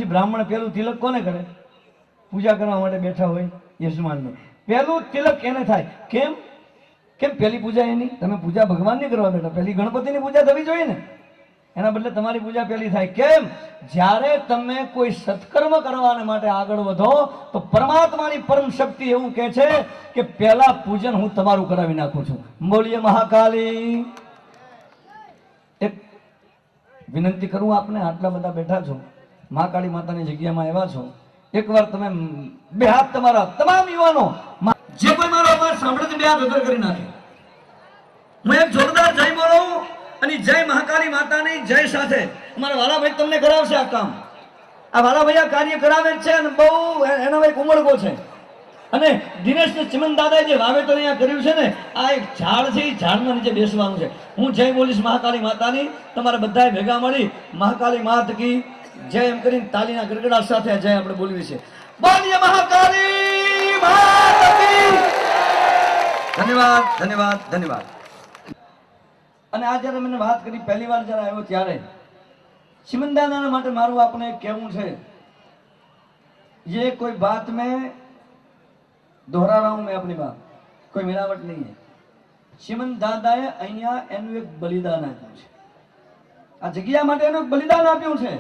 પછી બ્રાહ્મણ પેલું તિલક કોને કરે? પૂજા કરવા માટે બેઠા હોય યજમાનને પેલું તિલક એને થાય. કેમ કેમ પેલી પૂજા એની? તમે પૂજા ભગવાનની કરવા બેઠા, પેલી ગણપતિની પૂજા થવી જોઈએ ને, એના બદલે તમારી પૂજા પેલી થાય. કેમ? જ્યારે તમે કોઈ સત્કર્મ કરવા માટે આગળ વધો તો પરમાત્માની પરમ શક્તિ એવું કહે છે કે પહેલા પૂજન હું તમારું કરાવી નાખું છું. બોલીએ મહાકાલી. એક વિનંતી કરું આપને, આટલા બધા બેઠા છો, મહાકાળી માતાની જગ્યામાં આવ્યા છો, એકવાર તમે બે હાથ તમારા તમામ યુવાનો જે કોઈ મારો અવાજ સાંભળે છે બે હાથ અગર કરી નાખે. હું એક જોરદાર જય બોલું અને જય મહાકાળી માતાની જય સાથે અમારા વાલાભાઈ તમને કરાવશે આ કામ. આ વાલાભાઈ આ કાર્ય કરાવે છે અને બહુ એનો એક ઉમળકો છે. અને દિનેશ ચિમન દાદાએ જે વાવેતર અહીંયા કર્યું છે ને, આ એક ઝાડ છે, એ ઝાડના નીચે બેસવાનું છે. હું જય બોલીશ મહાકાળી માતાની, તમારે બધાએ ભેગા મળી મહાકાળી માત કી જય એમ કરીને તાલીના ગડગડાટ સાથે જય આપણે બોલવી છે. બોલીએ મહાકાળી માત કી. ધન્યવાદ ધન્યવાદ ધન્યવાદ. અને આ જ્યારે મને વાત કરી પહેલી વાર જ્યારે આવ્યો ત્યારે ચિમનદાદાના માટે મારું આપણે કહેવું છે, ये कोई बात में दोहरा रहा हूं मैं अपनी बात, कोई मिलावट नहीं है. ચિમન દાદાએ અહીંયા એનું એક બલિદાન આપ્યું છે, આ જગ્યા માટે એનું બલિદાન આપ્યું છે.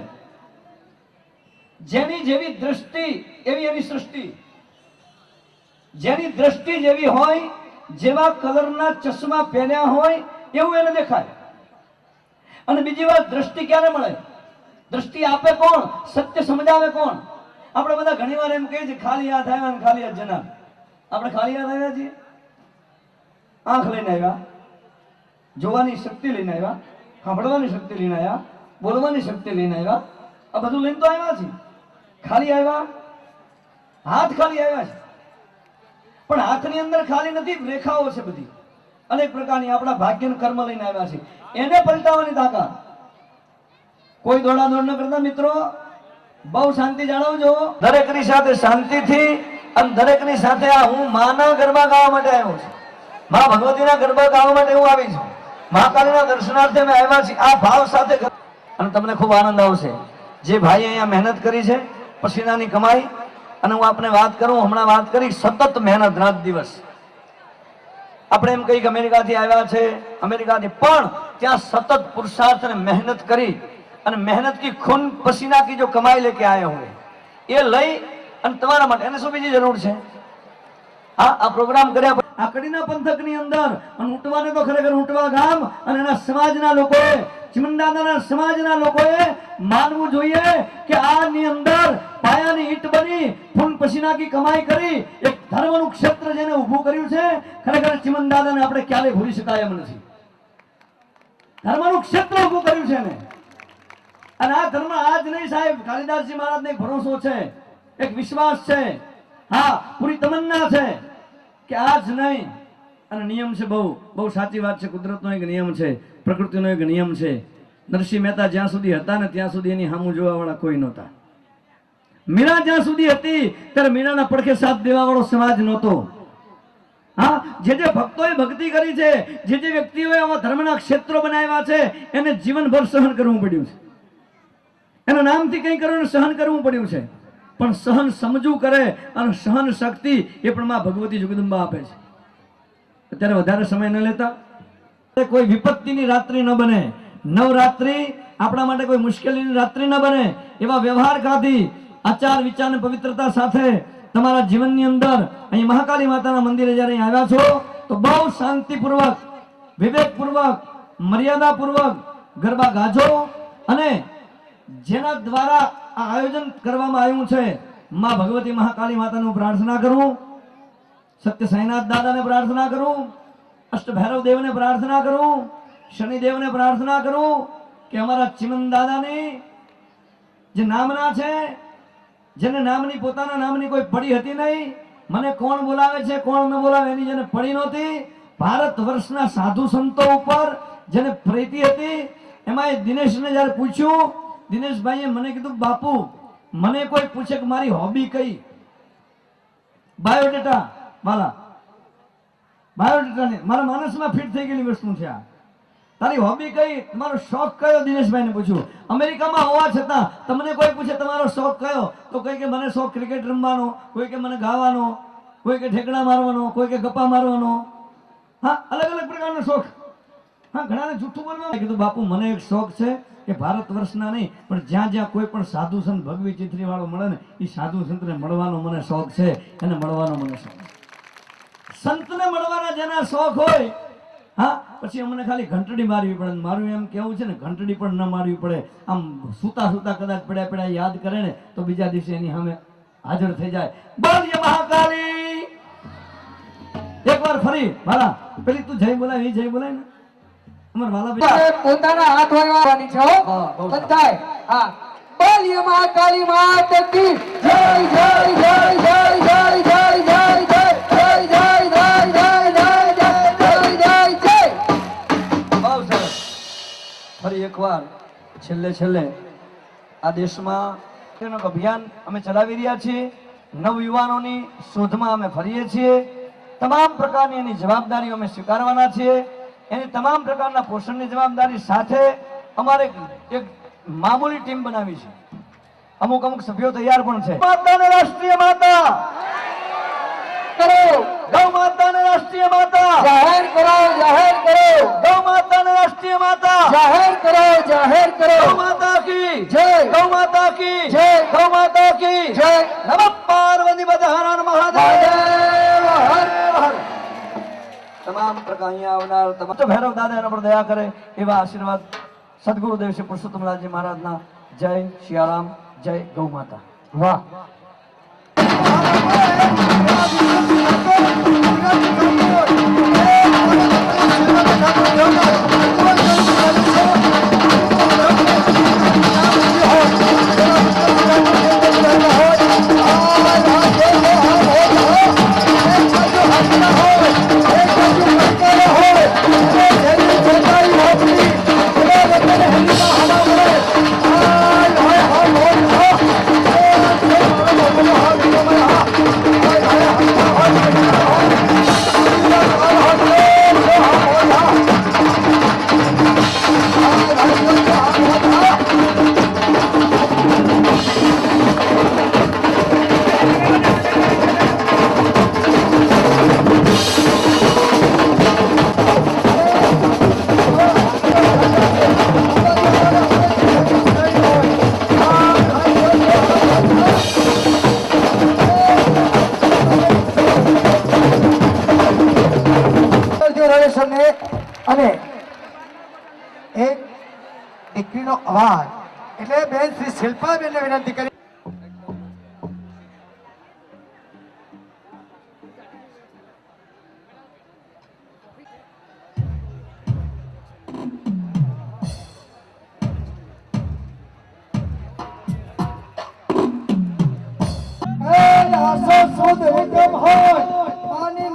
જેની જેવી દ્રષ્ટિ એવી એની સૃષ્ટિ, જેની દ્રષ્ટિ જેવી હોય, જેવા કલરના ચશ્મા પહેર્યા હોય એવું એને દેખાય. અને બીજી વાત, દ્રષ્ટિ ક્યારે મળે? દ્રષ્ટિ આપે કોણ? સત્ય સમજાવે કોણ? આપણે બધા ઘણી વાર એમ કહીએ છીએ ખાલી હાથ આવ્યા ને ખાલી હાથ જનાર. આપણે ખાલી હાથ આવ્યા છીએ? આંખ લઈને આવ્યા, જોવાની શક્તિ લઈને આવ્યા, સાંભળવાની શક્તિ લઈને આવ્યા, બોલવાની શક્તિ લઈને આવ્યા, આ બધું લઈને તો આવ્યા છીએ. ખાલી આવ્યા? હાથ ખાલી આવ્યા છે, પણ હાથની અંદર ખાલી નથી, રેખાઓ છે બધી અનેક પ્રકારની. આપણા ભાગ્યનું કર્મ લઈને આવ્યા છે, એને પલટાવવાની તાકાત. કોઈ દોડાદોડ ન કરતા મિત્રો, બહુ શાંતિ જાળવજો દરેકની સાથે, શાંતિથી. અને દરેકની સાથે આ હું માના ગરબા ગાવા માટે આવ્યો છું, મા ભગવતીના ગરબા ગાવા માટે હું આવી છું, મહાકાળીના દર્શનાર્થે અમે આવ્યા છીએ આ ભાવ સાથે. અને તમને ખૂબ આનંદ આવશે. જે ભાઈ અહીંયા મહેનત કરી છે, પસીનાની કમાઈ. અને હું આપને વાત કરું, હમણાં વાત કરી, સતત મહેનત રાત દિવસ. આપણે એમ કહીએ કે અમેરિકાથી આવ્યા છે, અમેરિકાથી, પણ ત્યાં સતત પુરુષાર્થ અને મહેનત કરી, અને મહેનત કી ખૂન પસીના કી જો કમાઈ લેકે આયા હોય એ લઈ અને તમારા માટે. એને શું બીજી જરૂર છે? આ પ્રોગ્રામ કર્યા આ કડીના પંથકની અંદર અને ઉંટવાને તો ખરેખર ઉંટવા ગામ અને એના સમાજના લોકોએ, ચિમનદાદાના સમાજના લોકોએ માનવું જોઈએ કે આની અંદર પાયાની ઈંટ બની ખૂન પસીના કી કમાઈ કરી એક ધર્મનું ક્ષેત્ર જેને ઊભું કર્યું છે, ખરેખર ચિમનદાદાને આપણે ક્યારેય ભૂલી શકાય એમ નથી. ધર્મનું ક્ષેત્ર ઊભું કર્યું છે ને. અને આ ધર્મ આજ નહીં સાહેબ, કાલિદાસજી મહારાજને એક ભરોસો છે, એક વિશ્વાસ છે, હા પૂરી તમન્ના છે કે આજ નહીં. અને નિયમ છે, બહુ બહુ સાચી વાત છે. કુદરતનો એક નિયમ છે, પ્રકૃતિનો એક નિયમ છે. નરસિંહ મહેતા જ્યાં સુધી હતા ને ત્યાં સુધી એની સામું જોવા વાળા કોઈ નહોતા. મીરા જ્યાં સુધી હતી ત્યારે મીરાના પડખે સાથ દેવા વાળો સમાજ નહોતો. હા, જે ભક્તોએ ભક્તિ કરી છે, જે વ્યક્તિઓએ આવા ધર્મના ક્ષેત્રો બનાવ્યા છે, એને જીવનભર સહન કરવું પડ્યું છે. એના નામથી કંઈ કરવું, સહન કરવું પડ્યું છે. પણ સહન સમજવું કરે અને સહન શક્તિ એ પણ માં ભગવતી જગદંબા આપે છે. અત્યારે વધારે સમય ન લેતા, કોઈ વિપત્તિની રાત્રિ ન બને, નવરાત્રિ આપણા માટે કોઈ મુશ્કેલીની રાત્રિ ન બને, એવા વ્યવહાર કાઢી આચાર વિચાર અને પવિત્રતા સાથે તમારા જીવનની અંદર અહીં મહાકાળી માતાના મંદિરે જ્યારે આવ્યા છો તો બહુ શાંતિપૂર્વક, વિવેકપૂર્વક, મર્યાદાપૂર્વક ગરબા ગાજો. અને જેના દ્વારા આ આયોજન કરવામાં આવ્યું છે, માં ભગવતી મહાકાળી માતાનું પ્રાર્થના કરું, સત્ય સાઈનાથ દાદાને પ્રાર્થના કરું, અષ્ટભૈરવ દેવને પ્રાર્થના કરું, શનિદેવને પ્રાર્થના કરું કે અમારા ચિમન દાદાની જે નામના છે, જેને નામની પોતાના નામની કોઈ પડી હતી નહીં, મને કોણ બોલાવે છે કોણ ન બોલાવે એની જેને પડી નહોતી, ભારત વર્ષના સાધુ સંતો ઉપર જેને પ્રીતિ હતી, એમાં દિનેશને જ્યારે પૂછ્યું, દિનેશભાઈએ મને કીધું બાપુ મને કોઈ પૂછે કે મારી હોબી કઈ, બાયોડેટા વાલા, બાયોડેટા ને મારા માનસમાં ફિટ થઈ ગયેલી વસ્તુ છે આ. તારી હોબી કઈ, તમારો શોખ કયો? દિનેશભાઈને પૂછ્યું. અમેરિકામાં હોવા છતાં તમને કોઈ પૂછે તમારો શોખ કયો, તો કોઈ કે મને શોખ ક્રિકેટ રમવાનો, કોઈ કે મને ગાવાનો, કોઈ કે ઠેકડા મારવાનો, કોઈ કે ગપ્પા મારવાનો. હા, અલગ અલગ પ્રકારનો શોખ. હા, ઘણાને જૂઠું બોલવાનું. કીધું બાપુ મને એક શોખ છે કે ભારત વર્ષના નહીં પણ જ્યાં જ્યાં કોઈ પણ સાધુ સંત ભગવી ચિત્રી વાળો મળે ને એ સાધુ સંતને મળવાનો મને શોખ છે, એને મળવાનો મને શોખ. સંતને મળવાના જેના શોખ હોય, હા, પછી અમને ખાલી ઘંટડી મારવી પડે. મારું એમ કેવું છે ને, ઘંટડી પણ ન મારવી પડે. આમ સુતા સુતા કદાચ પડ્યા પડ્યા યાદ કરે ને તો બીજા દિવસે એની સામે હાજર થઈ જાય. બોલીએ મહાકાળી. એકવાર ફરી મારા પેલી તું જય બોલાય, એ જય બોલાય ને અમાર વાલા પોતાના હાથ વળવાની છે હો. બધાય હા, બોલીએ મહાકાળી માત કી જય જય જય જય જય જય જય જય જય જય જય જય જય. બહુ સરસ. ફરી એકવાર છેલ્લે આ દેશમાં તેનું અભિયાન અમે ચલાવી રહ્યા છીએ. નવયુવાનોની શોધમાં અમે ફરીએ છીએ. તમામ પ્રકારની એની જવાબદારીઓ અમે સ્વીકારવાના છીએ. એની તમામ પ્રકારના પોષણની જવાબદારી સાથે અમારે એક મામૂલી ટીમ બનાવી છે. અમુક સભ્યો તૈયાર પણ છે. માતાને રાષ્ટ્રીય માતા કરો, ગૌ માતાને રાષ્ટ્રીય માતા જાહેર કરો, જાહેર કરો. ગૌ માતાને રાષ્ટ્રીય માતા જાહેર કરો, જાહેર કરો. ગૌ માતા કી જય, ગૌ માતા કી જય, ગૌ માતા કી જય. નમઃ પાર્વતી પદ હર હર મહાદેવ. મહાદેવ હર હર. તમામ પ્રકાર અહીંયા આવનાર તમામ ભૈરવ દાદા એના પર દયા કરે એવા આશીર્વાદ સદગુરુદેવ શ્રી પુરુષોત્તમલાલજી મહારાજના. જય સિયારામ, જય ગૌ માતા. વાહ. અને એક દીકરીનો અવાજ એટલે બેન શ્રી શિલ્પાબેનને વિનંતી કરી.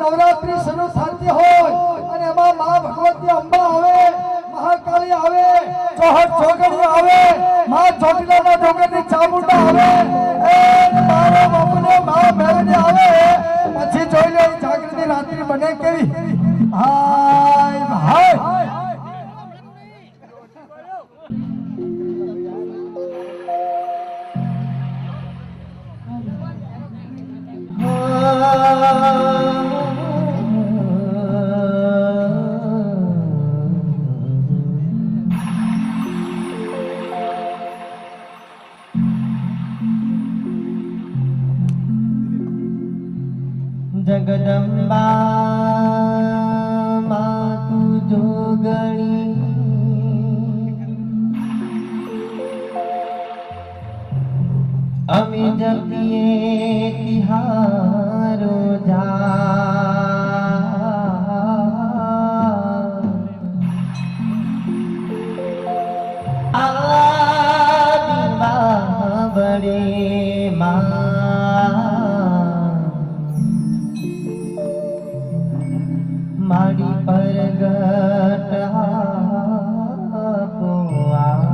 નવરાત્રી શરૂ થતી હોય અને એમાં મા ભગવતી અંબા આવે, મહાકાળી આવે, ચોહટ ચોગડી આવે, મા ચોટીલાના ડોંગરની ચામુંડા આવે, એ મારા બાપુને મા મેળવી આવે. પછી જોઈ લે જાગૃતિ રાત્રિ બને કેવી. હાય હાય. જગદંબા માતુ જોગણી અમે જપીએ તિહારો આદિમાં બડે મારી પરગટ આપો આપ.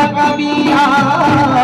કબિયા